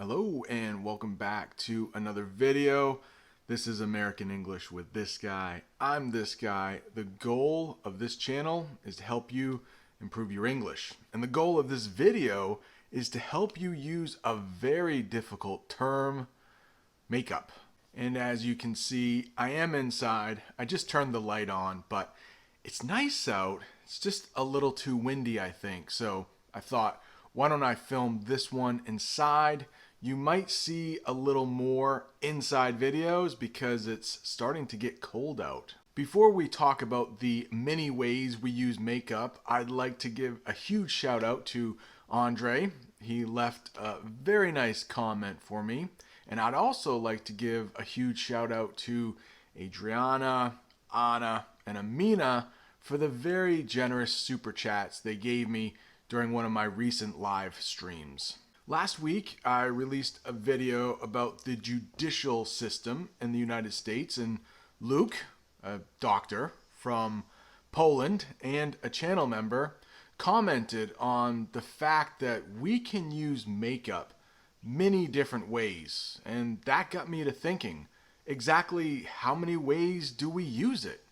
Hello and welcome back to another video. This is American English with this guy. I'm this guy. The goal of this channel is to help you improve your English. And the goal of this video is to help you use a very difficult term, makeup. And as you can see, I am inside. I just turned the light on, but it's nice out. It's just a little too windy, I think. So I thought, why don't I film this one inside? You might see a little more inside videos because it's starting to get cold out. Before we talk about the many ways we use makeup, I'd like to give a huge shout out to Andre. He left a very nice comment for me. And I'd also like to give a huge shout out to Adriana, Anna, and Amina for the very generous super chats they gave me during one of my recent live streams. Last week, I released a video about the judicial system in the United States, and Luke, a doctor from Poland and a channel member, commented on the fact that we can use makeup many different ways, and that got me to thinking, exactly how many ways do we use it?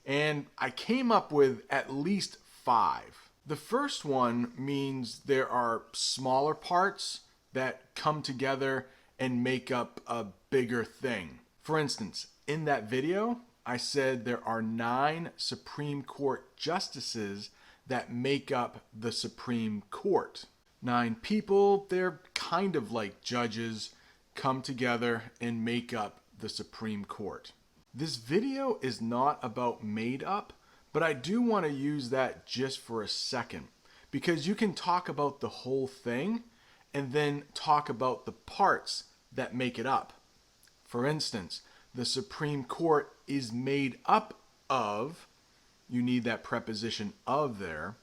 And I came up with at least 5. The first one means there are smaller parts that come together and make up a bigger thing. For instance, in that video, I said there are 9 Supreme Court justices that make up the Supreme Court. 9 people, they're kind of like judges, come together and make up the Supreme Court. This video is not about made up, but I do want to use that just for a second, because you can talk about the whole thing and then talk about the parts that make it up. For instance, the Supreme Court is made up of, you need that preposition of there,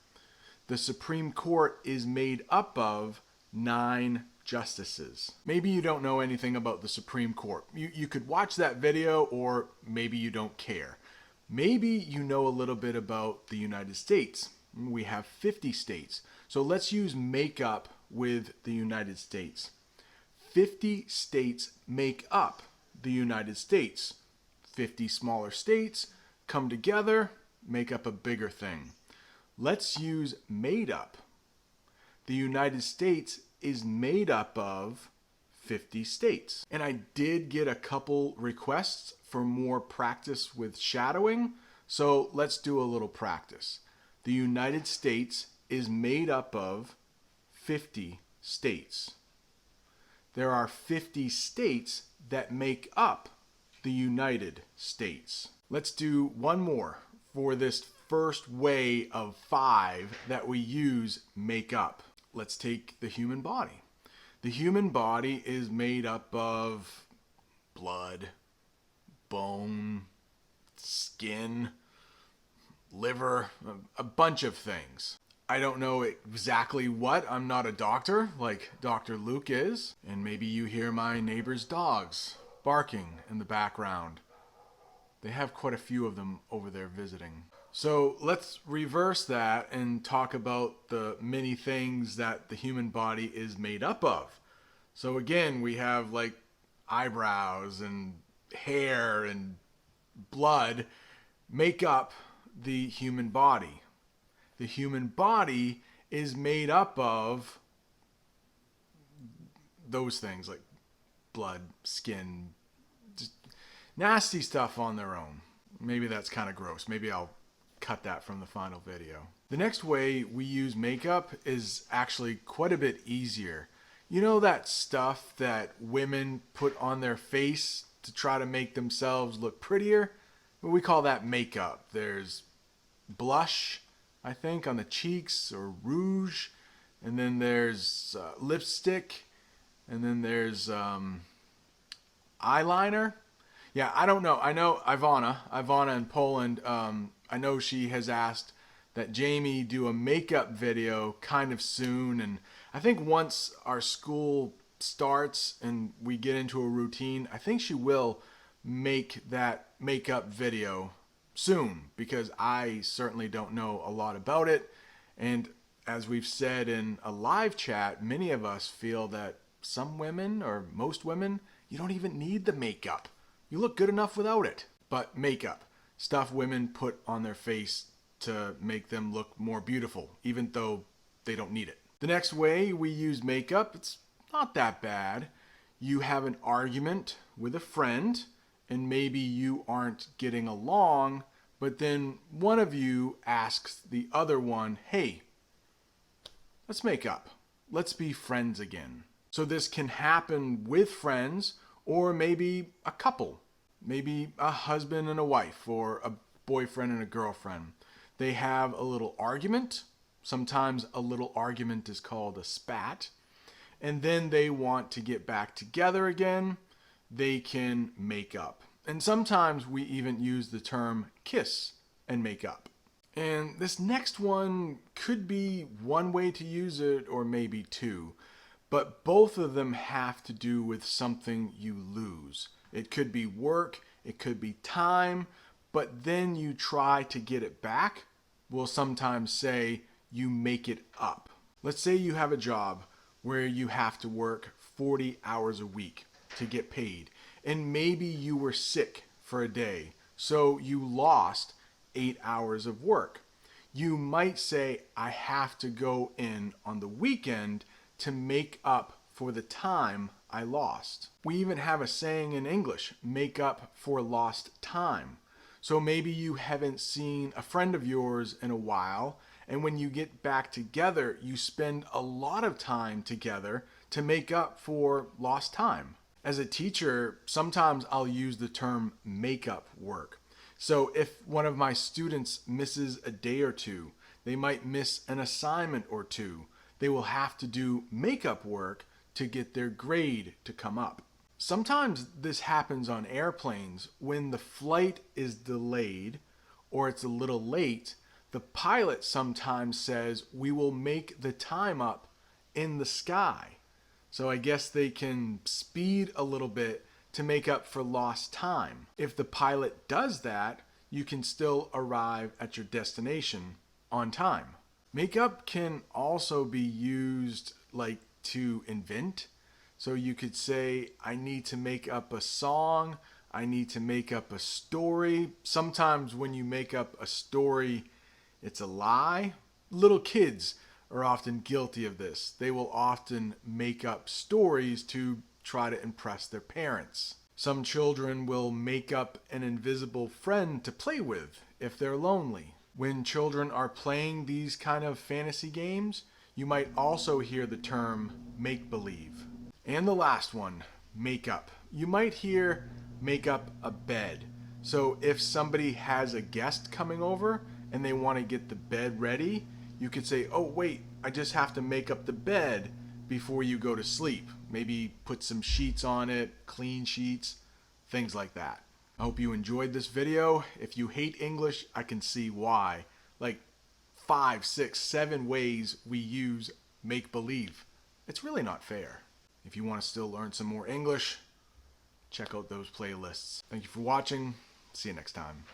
the Supreme Court is made up of 9 justices. Maybe you don't know anything about the Supreme Court. You could watch that video, or maybe you don't care. Maybe you know a little bit about the United States. We have 50 states. So let's use makeup with the United States. 50 states make up the United States. 50 smaller states come together, make up a bigger thing. Let's use made up. The United States is made up of 50 states. And I did get a couple requests for more practice with shadowing, so let's do a little practice. The United States is made up of 50 states. There are 50 states that make up the United States. Let's do one more for this first way of 5 that we use make up. Let's take the human body. The human body is made up of blood, bone, skin, liver, a bunch of things. I don't know exactly what. I'm not a doctor like Dr. Luke is. And maybe you hear my neighbor's dogs barking in the background. They have quite a few of them over there visiting. So let's reverse that and talk about the many things that the human body is made up of. So again, we have like eyebrows and hair and blood make up the human body. The human body is made up of those things like blood, skin, just nasty stuff on their own. Maybe that's kind of gross. Maybe I'll cut that from the final video. The next way we use makeup is actually quite a bit easier. You know that stuff that women put on their face to try to make themselves look prettier? We call that makeup. There's blush, I think, on the cheeks, or rouge, and then there's lipstick, and then there's eyeliner. Yeah, I don't know. I know Ivana in Poland, I know she has asked that Jamie do a makeup video kind of soon, and I think once our school starts and we get into a routine, I think she will make that makeup video soon, because I certainly don't know a lot about it. And as we've said in a live chat, many of us feel that some women, or most women, you don't even need the makeup. You look good enough without it. But makeup, stuff women put on their face to make them look more beautiful, even though they don't need it. The next way we use makeup, it's not that bad. You have an argument with a friend, and maybe you aren't getting along, but then one of you asks the other one, hey, let's make up. Let's be friends again. So this can happen with friends, or maybe a couple. Maybe a husband and a wife, or a boyfriend and a girlfriend. They have a little argument. Sometimes a little argument is called a spat. And then they want to get back together again. They can make up. And sometimes we even use the term kiss and make up. And this next one could be one way to use it, or maybe two. But both of them have to do with something you lose. It could be work, it could be time, but then you try to get it back. We'll sometimes say you make it up. Let's say you have a job where you have to work 40 hours a week to get paid, and maybe you were sick for a day, so you lost 8 hours of work. You might say, I have to go in on the weekend to make up for the time I lost. We even have a saying in English, make up for lost time. So maybe you haven't seen a friend of yours in a while, and when you get back together, you spend a lot of time together to make up for lost time. As a teacher, sometimes I'll use the term make-up work. So if one of my students misses a day or two, they might miss an assignment or two. They will have to do make-up work to get their grade to come up. Sometimes this happens on airplanes when the flight is delayed or it's a little late. The pilot sometimes says, we will make the time up in the sky. So I guess they can speed a little bit to make up for lost time. If the pilot does that, you can still arrive at your destination on time. Makeup can also be used like to invent. So you could say, I need to make up a song. I need to make up a story. Sometimes when you make up a story, it's a lie. Little kids are often guilty of this. They will often make up stories to try to impress their parents. Some children will make up an invisible friend to play with if they're lonely. When children are playing these kind of fantasy games, you might also hear the term make-believe. And the last one, make up. You might hear make up a bed. So if somebody has a guest coming over and they want to get the bed ready, you could say, oh wait, I just have to make up the bed before you go to sleep. Maybe put some sheets on it, clean sheets, things like that. I hope you enjoyed this video. If you hate English, I can see why. Like 5, 6, 7 ways we use make-believe. It's really not fair. If you want to still learn some more English, check out those playlists. Thank you for watching. See you next time.